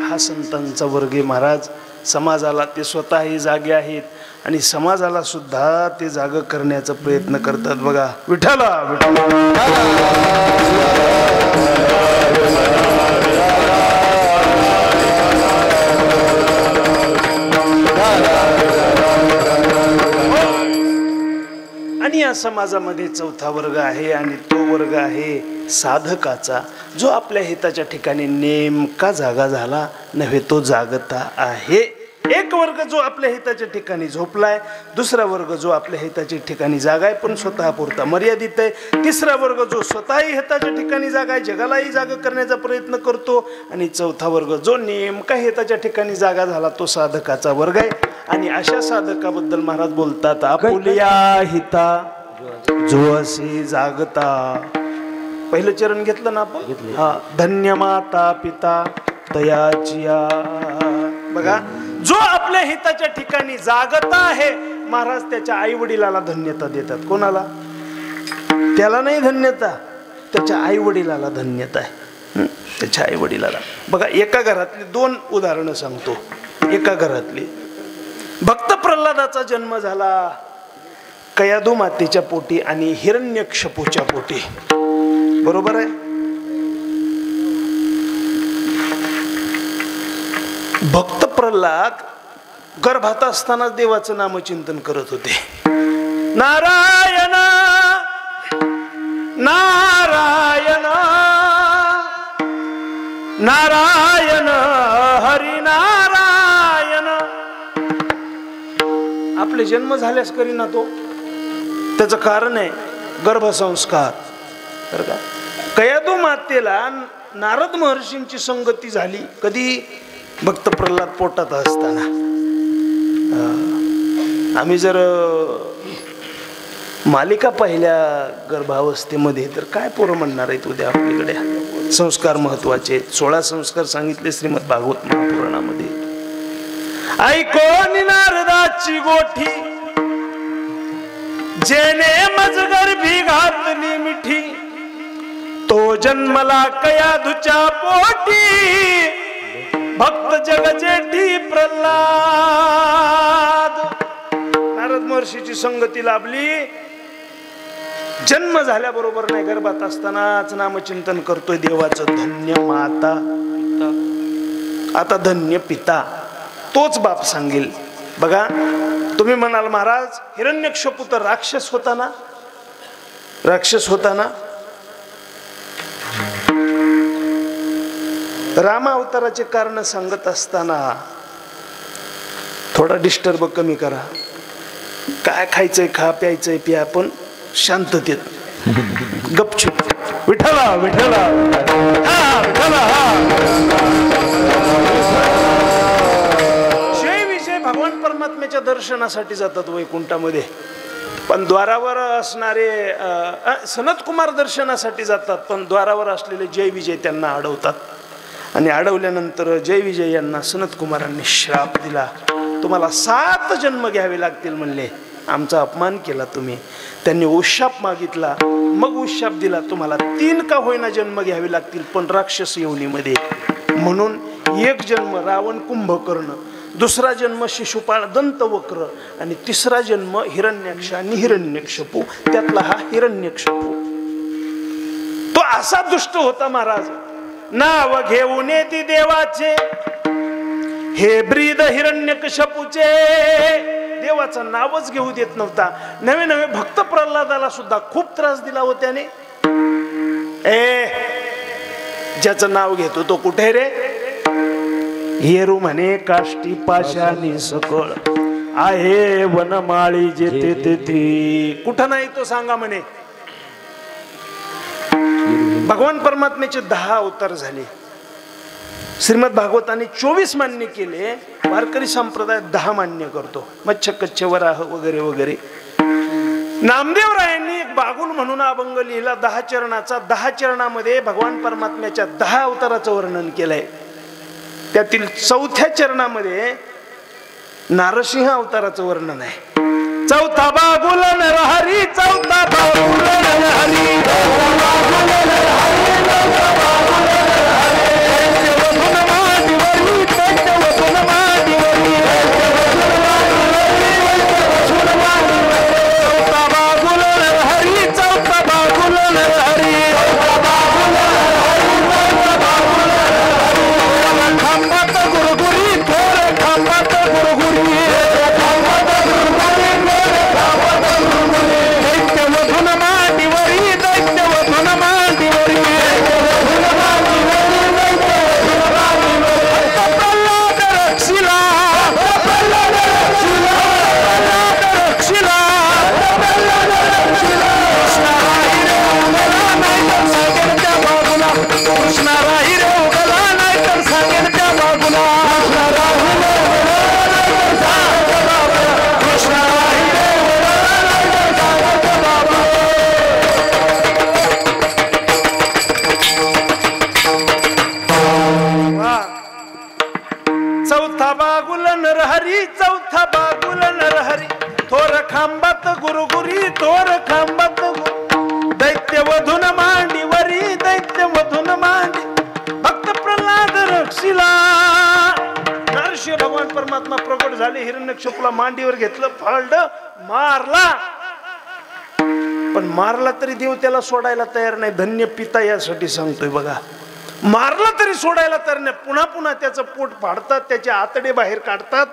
हा संतांचा वर्ग आहे महाराज. समाजाला ते स्वतःही जागे आहेत आणि समाजाला सुद्धा ते जाग करण्याचा प्रयत्न करतात बघा. विठ्ठला आणि या समाजामध्ये चौथा वर्ग आहे आणि तो वर्ग आहे साधकाचा, जो आपल्या हिताच्या ठिकाणी नेमका जागा झाला नव्हे, तो जागता आहे. एक वर्ग जो आपल्या हिताच्या ठिकाणी झोपलाय, दुसरा वर्ग जो आपल्या हिताच्या ठिकाणी जागा आहे पण स्वतः पुरता मर्यादित आहे, तिसरा वर्ग जो स्वतःही हिताच्या ठिकाणी जागा आहे, जगालाही जागा करण्याचा प्रयत्न करतो, आणि चौथा वर्ग जो नेमका हिताच्या ठिकाणी जागा झाला तो साधकाचा वर्ग आहे. आणि अशा साधकाबद्दल महाराज बोलतात, आपुलिया हिता जो असे जागता. पहिलं चरण घेतलं ना आपण, हा. धन्य माता पिता तयाचिया. बघा, जो आपल्या हिताच्या ठिकाणी जागता आहे, महाराज त्याच्या आई वडिलाला धन्यता देतात. कोणाला? त्याला नाही धन्यता, त्याच्या आई वडिलाला धन्यता आहे. त्याच्या आई वडिलाला. बघा, एका घरातली दोन उदाहरणं सांगतो. एका घरातली भक्त प्रल्हादाचा जन्म झाला कयादू मातेच्या पोटी आणि हिरण्यकश्यपूच्या पोटी. बरोबर आहे. भक्त प्रल्हाद गर्भात असताना देवाचं नामचिंतन करत होते. नारायण नारायण नारायण हरी नारायण. आपले जन्म झाल्यास करीना तो, त्याचं कारण आहे गर्भसंस्कार. बरं का? कयादू मातेला नारद महर्षींची संगती झाली. कधी? भक्त प्रल्हाद पोटात असताना. आम्ही जर मालिका पाहिल्या गर्भावस्थेमध्ये तर काय पोरं म्हणणार आहेत उद्या आपल्याकडे. संस्कार महत्वाचे. 16 संस्कार सांगितले श्रीमद भागवत महापुराणामध्ये. ऐकोनी नारदाची गोठी, जेने मजगर्भी घातली मिठी, तो जन्मला कयादूच्या पोटी, भक्त जगजेठी प्रल्हाद. नारद महर्षीची संगती लाभली. जन्म झाल्याबरोबर नाही, गर्भात असतानाच नामचिंतन करतोय देवाचं. धन्य माता, आता धन्य पिता. तोच बाप सांगेल. बघा, तुम्ही म्हणाल महाराज हिरण्यकश्यपू तर राक्षस होता ना, राक्षस होता ना. राम अवताराचे कारण सांगत असताना थोडा डिस्टर्ब कमी करा. काय खायचंय खा, प्यायचंय प्या, पण शांततेत गपचूप. विठ्ठला विठ्ठला हा विठ्ठला हा. जय विजय भगवान परमात्म्याच्या दर्शनासाठी जातात वैकुंठामध्ये, पण द्वारावर असणारे सनत कुमार दर्शनासाठी जातात, पण द्वारावर असलेले जय विजय त्यांना अडवतात. आणि अडवल्यानंतर जय विजय यांना सनत कुमारांनी श्राप दिला. तुम्हाला 7 जन्म घ्यावे लागतील म्हणले. आमचा अपमान केला तुम्ही. त्यांनी उशाप मागितला, मग उशाप दिला. तुम्हाला 3 का होईना जन्म घ्यावे लागतील, पण राक्षस योनीमध्ये. म्हणून 1 जन्म रावण कुंभकर्ण, 2रा जन्म शिशुपाळ दंतवक्र, आणि 3रा जन्म हिरण्याक्ष आणि हिरण्यकशिपू. त्यातला हा हिरण्यकशिपू. तो असा दुष्ट होता महाराज. नाव घेऊन येते देवाचे हे ब्रीद हिरण्यकशिपूचे. देवाचं नावच घेऊ देत नव्हता. नवे नवे भक्त प्रल्हादाला सुद्धा खूप त्रास दिला हो त्याने. ज्याचं नाव घेतो तो कुठे रे? येरू म्हणे काष्टी पाशानी सकळ आहे वनमाळी जेते तेथे. कुठं नाही तो सांगा म्हणे. भगवान परमात्म्याचे 10 अवतार झाले. श्रीमद भागवताने 24 मान्य केले, वारकरी संप्रदाय 10 मान्य करतो. मच्छ कच्छ वराह वगैरे वगैरे. नामदेव रायांनी एक बागुल म्हणून अभंग लिहिला 10 चरणाचा. 10 चरणामध्ये भगवान परमात्म्याच्या 10 अवताराचं वर्णन केलंय. त्यातील 4थ्या चरणामध्ये नारसिंह अवताराचं वर्णन आहे. 4था बागुल नरहरी, 4था बागुल नरहरी, परमात्मा प्रकट झाले. हिरण्यकशिपूला मांडीवर घेतलं, फाळलं, मारला. पण मारला तरी देव त्याला सोडायला तयार नाही. धन्य पिता यासाठी सांगतोय बघा. मारला तरी सोडायला तयार नाही. पुन्हा पुन्हा त्याचं पोट फाडतात, त्याचे आतडे बाहेर काढतात,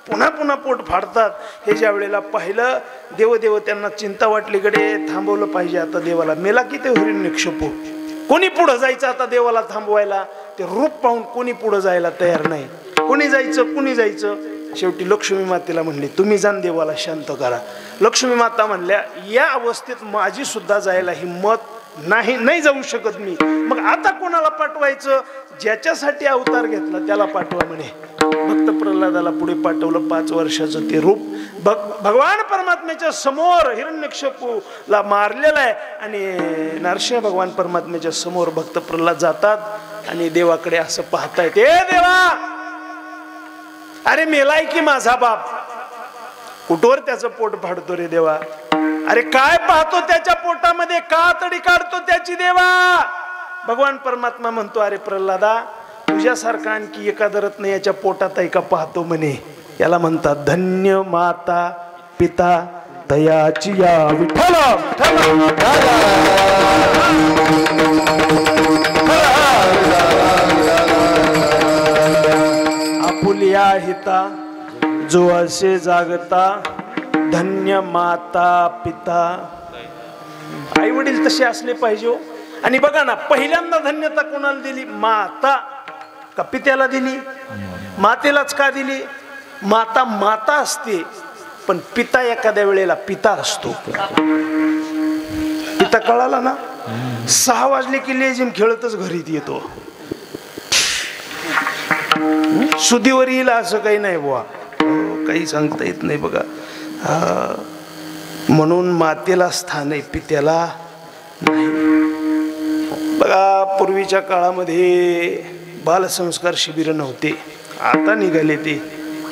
पुन्हा पुन्हा पोट फाडतात. हे ज्या वेळेला पाहिलं देव त्यांना चिंता वाटली, कडे थांबवलं पाहिजे. आता देवाला मेला की ते हिरण्यकशिपू. कोणी पुढे जायचं आता देवाला थांबवायला? ते रूप पाहून कोणी पुढे जायला तयार नाही. कोणी जायचं? शेवटी लक्ष्मी मातेला म्हणले तुम्ही जाण देवाला शांत करा. लक्ष्मी माता म्हणल्या या अवस्थेत माझी सुद्धा जायला हिम्मत नाही जाऊ शकत मी. मग आता कोणाला पाठवायचं? ज्याच्यासाठी अवतार घेतला त्याला पाठवा म्हणे. भक्त प्रल्हादाला पुढे पाठवलं. 5 वर्षाचं ते रूप भगवान परमात्म्याच्या समोर हिरण्यकशिपूला मारलेलं आहे. आणि नरसिंह भगवान परमात्म्याच्या समोर भक्त प्रल्हाद जातात आणि देवाकडे असं पाहतायत. ए देवा, अरे मेलाय की माझा बाप? कुठवर त्याचं पोट फाडतो रे देवा? अरे काय पाहतो त्याच्या पोटामध्ये? का तडी काढतो त्याची देवा? भगवान परमात्मा म्हणतो अरे प्रल्हादा, तुझ्यासारखा आणखी एखादा रत्न याच्या पोटात आहे का पाहतो म्हणे. याला म्हणतात धन्य माता पिता दयाची या विठ्ठल. आपुलिया हिता जो असे जागता धन्य माता पिता. आई वडील तसे असले पाहिजे. आणि बघा ना, पहिल्यांदा धन्यता कोणाला दिली? माता. का पित्याला दिली? मातेलाच का दिली? माता माता असते, पण पिता एखाद्या वेळेला पिता असतो. पिता कळाला ना? 6 वाजले की लेझिम खेळतच घरीत येतो. सुधीवर येईल असं काही नाही बुवा, काही सांगता येत नाही बघा. म्हणून मातेला स्थान आहे, पित्याला नाही. बघा पूर्वीच्या काळामध्ये बालसंस्कार शिबिर नव्हते, आता निघाले ते.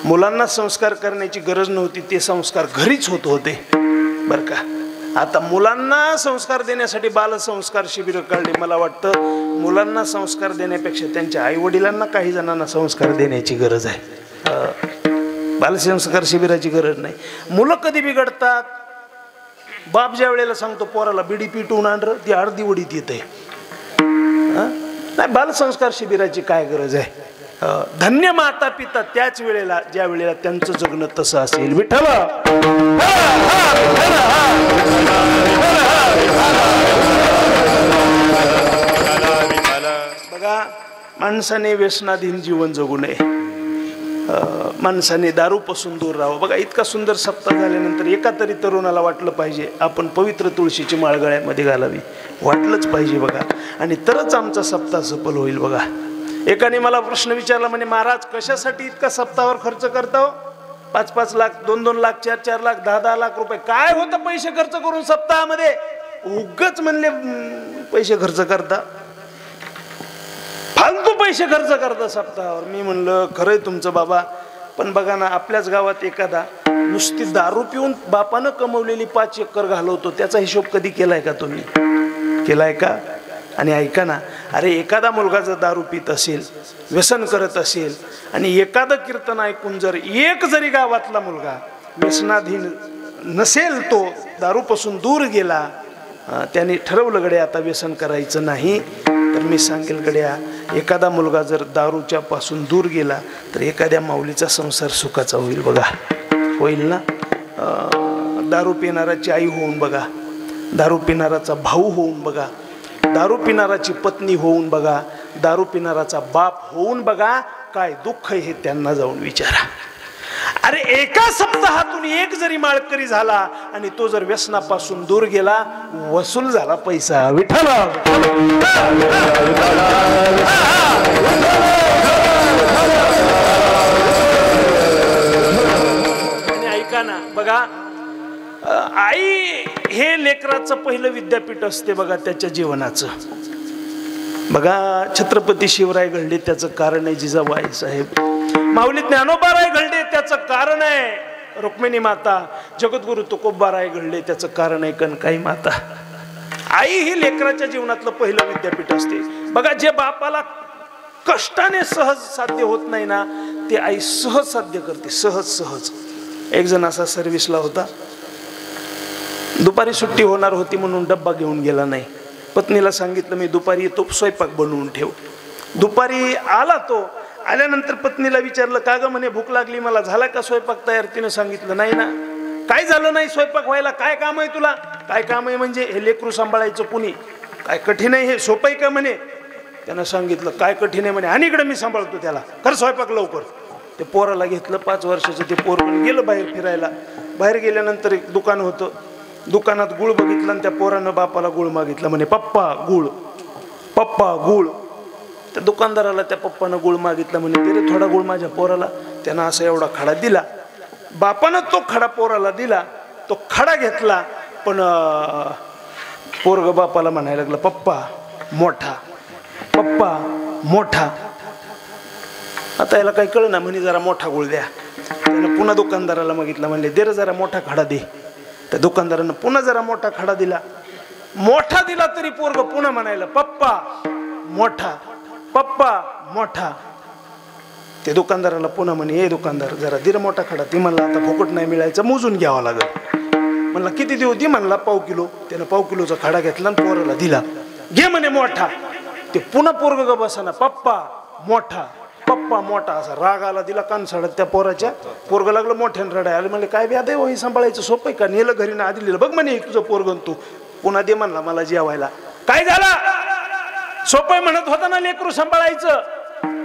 मुलांना संस्कार करण्याची गरज नव्हती, ते संस्कार घरीच होत होते बर का. आता मुलांना संस्कार देण्यासाठी बालसंस्कार शिबिर काढले. मला वाटतं मुलांना संस्कार देण्यापेक्षा त्यांच्या आई वडिलांना काही जणांना संस्कार देण्याची गरज आहे. बालसंस्कार शिबिराची गरज नाही. मुलं कधी बिघडतात? बाप ज्या वेळेला सांगतो पोराला बिडी पिटून आण, ती अर्धी वडीत येते. नाही, बालसंस्कार शिबिराची काय गरज आहे? धन्य माता पिता त्याच वेळेला ज्या वेळेला त्यांचं जगणं तसं असेल. विठ्ठल बघा, माणसाने व्यसनाधीन जीवन जगू नये. माणसाने दारूपासून दूर राहावं. बघा, इतका सुंदर सप्ताह झाल्यानंतर एका तरी तरुणाला वाटलं पाहिजे आपण पवित्र तुळशीची माळ गळ्यामध्ये घालावी. वाटलंच पाहिजे बघा, आणि तरच आमचा सप्ताह सफल होईल. बघा, एकाने मला प्रश्न विचारला, म्हणे महाराज कशासाठी इतका सप्ताहावर खर्च करता? 5-5 लाख, 2-2 लाख, 4-4 लाख, 10-10 लाख रुपये काय होतं पैसे खर्च करून सप्ताहामध्ये? उगाच म्हणले पैसे खर्च करता, फालतू पैसे खर्च करता सप्ताहावर. मी म्हणलं खरंय तुमचं बाबा, पण बघा ना, आपल्याच गावात एखादा नुसती दारू पिऊन बापानं कमवलेली 5 एकर घालवतो, त्याचा हिशोब कधी केलाय का तुम्ही? केलाय का? आणि ऐका ना, अरे एखादा मुलगा जर दारू पित असेल, व्यसन करत असेल, आणि एखादं कीर्तन ऐकून जर एक जरी गावातला मुलगा व्यसनाधीन नसेल, तो दारूपासून दूर गेला, त्याने ठरवलं गड्या आता व्यसन करायचं नाही, तर मी सांगेल गड्या, एखादा मुलगा जर दारूच्या पासून दूर गेला तर एखाद्या माऊलीचा संसार सुखाचा होईल. बघा, होईल ना? दारू पिणाराची आई होऊन बघा, दारू पिणाराचा भाऊ होऊन बघा, दारू पिणाराची पत्नी होऊन बघा, दारू पिणाराचा बाप होऊन बघा, काय दुःख हे त्यांना जाऊन विचारा. अरे एका सप्ताहातून एक जरी माळकरी झाला आणि तो जर व्यसनापासून दूर गेला, वसूल झाला पैसा. विठ्ठल आणि ऐका ना, बघा, आई हे लेकराचं पहिलं विद्यापीठ असते बघा त्याच्या जीवनाचं. बघा, छत्रपती शिवराय घडले त्याचं कारण आहे जिजाबाई साहेब. माऊली ज्ञानोबाराय घडले त्याचं कारण आहे रुक्मिणी माता. जगद्गुरु तुकोबाराय घडले त्याचं कारण आहे कनकाई माता. आई ही लेकराच्या जीवनातलं पहिलं विद्यापीठ असते. बघा, जे बापाला कष्टाने सहज साध्य होत नाही ना, ते आई सहज साध्य करते, सहज सहज. एक जण असा सर्व्हिसला होता, दुपारी सुट्टी होणार होती म्हणून डब्बा घेऊन गेला नाही. पत्नीला सांगितलं मी दुपारी येतो, स्वयंपाक बनवून ठेव. दुपारी आला तो. आल्यानंतर पत्नीला विचारलं, का ग म्हणे भूक लागली मला, झाला का स्वयंपाक तयार? तिनं सांगितलं नाही ना. काय झालं नाही स्वयंपाक व्हायला? काय काम आहे तुला? काय काम आहे म्हणजे? हे लेकरू सांभाळायचं पुणी काय कठीण आहे? हे सोपं आहे का म्हणे? त्यानं सांगितलं काय कठीण आहे म्हणे, आणि इकडे मी सांभाळतो त्याला, कर स्वयंपाक लवकर. ते पोराला घेतलं, 5 वर्षाचं ते पोर गेलं बाहेर फिरायला. बाहेर गेल्यानंतर एक दुकान होतं, दुकानात गुळ बघितलं आणि त्या पोरानं बापाला गुळ मागितला. म्हणे पप्पा गुळ, पप्पा गुळ. त्या दुकानदाराला त्या पप्पानं गुळ मागितला. म्हणे दे रे थोडा गुळ माझ्या पोराला. त्यानं असा एवढा खडा दिला. बापानं तो खडा पोराला दिला. तो खडा घेतला, पण पोरग बापाला म्हणायला लागला पप्पा मोठा, पप्पा मोठा. आता याला काही कळ ना, म्हणे जरा मोठा गुळ द्या. त्यानं पुन्हा दुकानदाराला मागितला. म्हणले दे रे जरा मोठा खडा दे. त्या दुकानदारानं पुन्हा जरा मोठा खडा दिला. मोठा दिला तरी पोरग पुन्हा म्हणायला पप्पा मोठा, पप्पा मोठा. ते दुकानदाराला पुन्हा म्हणे हे दुकानदार जरा दे रे मोठा खडा. ती म्हणला आता फुकट नाही मिळायचं, मोजून घ्यावा लागेल. म्हणला किती देऊ? ती म्हणला पाव किलो. त्यानं पाव किलोचा खडा घेतला आणि पोराला दिला. घे म्हणे मोठा. ते पुन्हा पोरग ग बसाना पप्पा मोठा, पप्पा मोठा. असा राग आला, दिला कान साडत त्या पोराच्या. पोरग लागलं मोठ्यानं रडायला. आले म्हणले काय व्याध आहे सांभाळायचं सोपं का? नेलं घरी ना आधी लिहिलं बघ म्हणे तुझं पोरगन तू. पुन्हा दे म्हणला मला जेवायला. काय झालं? सोपं म्हणत होता ना लेकरू सांभाळायचं.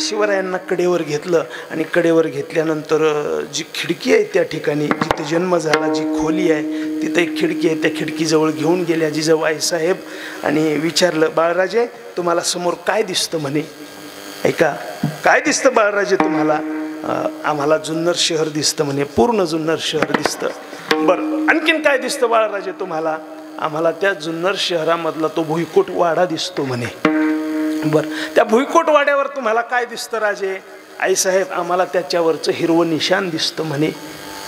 शिवरायांना कडेवर घेतलं आणि कडेवर घेतल्यानंतर जी खिडकी आहे त्या ठिकाणी जिथे जन्म झाला, जी खोली आहे तिथे एक खिडकी आहे, त्या खिडकीजवळ घेऊन गेल्या जिजाबाई साहेब आणि विचारलं, बाळराजे तुम्हाला समोर काय दिसतं म्हणे. ऐका, काय दिसतं बाळराजे तुम्हाला? आम्हाला जुन्नर शहर दिसतं म्हणे, पूर्ण जुन्नर शहर दिसतं. बरं, आणखीन काय दिसतं बाळराजे तुम्हाला? आम्हाला त्या जुन्नर शहरामधला तो भुईकोट वाडा दिसतो म्हणे. बरं, त्या भुईकोट वाड्यावर तुम्हाला काय दिसतं राजे? आईसाहेब आम्हाला त्याच्यावरचं हिरवं निशाण दिसतं म्हणे.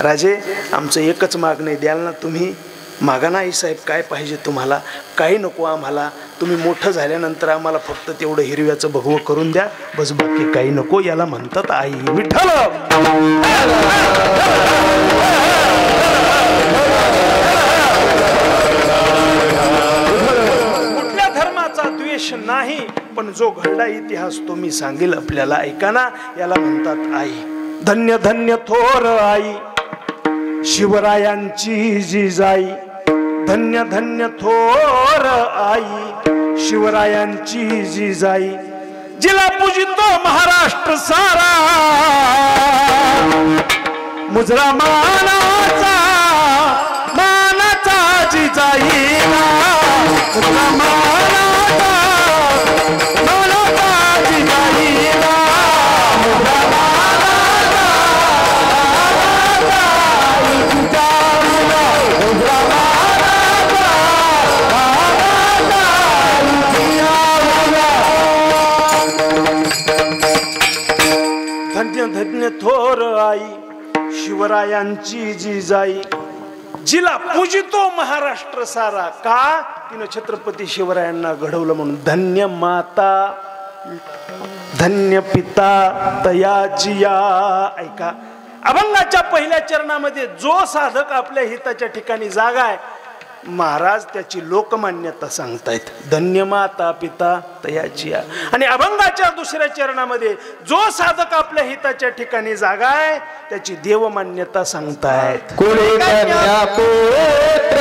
राजे आमचं एकच मागणं आहे, द्याल ना तुम्ही? मागा ना आईसाहेब, काय पाहिजे तुम्हाला? काही नको आम्हाला, तुम्ही मोठं झाल्यानंतर आम्हाला फक्त तेवढं हिरव्याचं भगवं करून द्या, बस बाकी काही नको. याला म्हणतात आई विठ्ठल. कुठल्या धर्माचा द्वेष नाही, पण जो घडला इतिहास तो मी सांगेल आपल्याला, ऐका ना. याला म्हणतात आई. धन्य धन्य थोर आई शिवरायांची जिजाई, धन्य धन्य थोर आई शिवरायांची जिजाई, जिला पूजितो महाराष्ट्र सारा, मुजरा मानाचा जिजाई, मुजरा मानाचा जिजाई, धन्य धन्य थोर आई शिवरायांची जिजाई, जिला पूजितो महाराष्ट्र सारा. का? तिनं छत्रपती शिवरायांना घडवलं म्हणून. धन्य माता धन्य पिता तयाजिया. ऐका, अभंगाच्या पहिल्या चरणामध्ये जो साधक आपल्या हिताच्या ठिकाणी जागा आहे, महाराज त्याची लोकमान्यता सांगतायत. धन्य माता पिता तयाजिया. आणि अभंगाच्या दुसऱ्या चरणामध्ये जो साधक आपल्या हिताच्या ठिकाणी जागा आहे त्याची देवमान्यता सांगतायत. कुळी कन्या पुत्र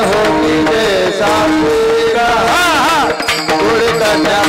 होती जे सासुरा, कुळी कन्या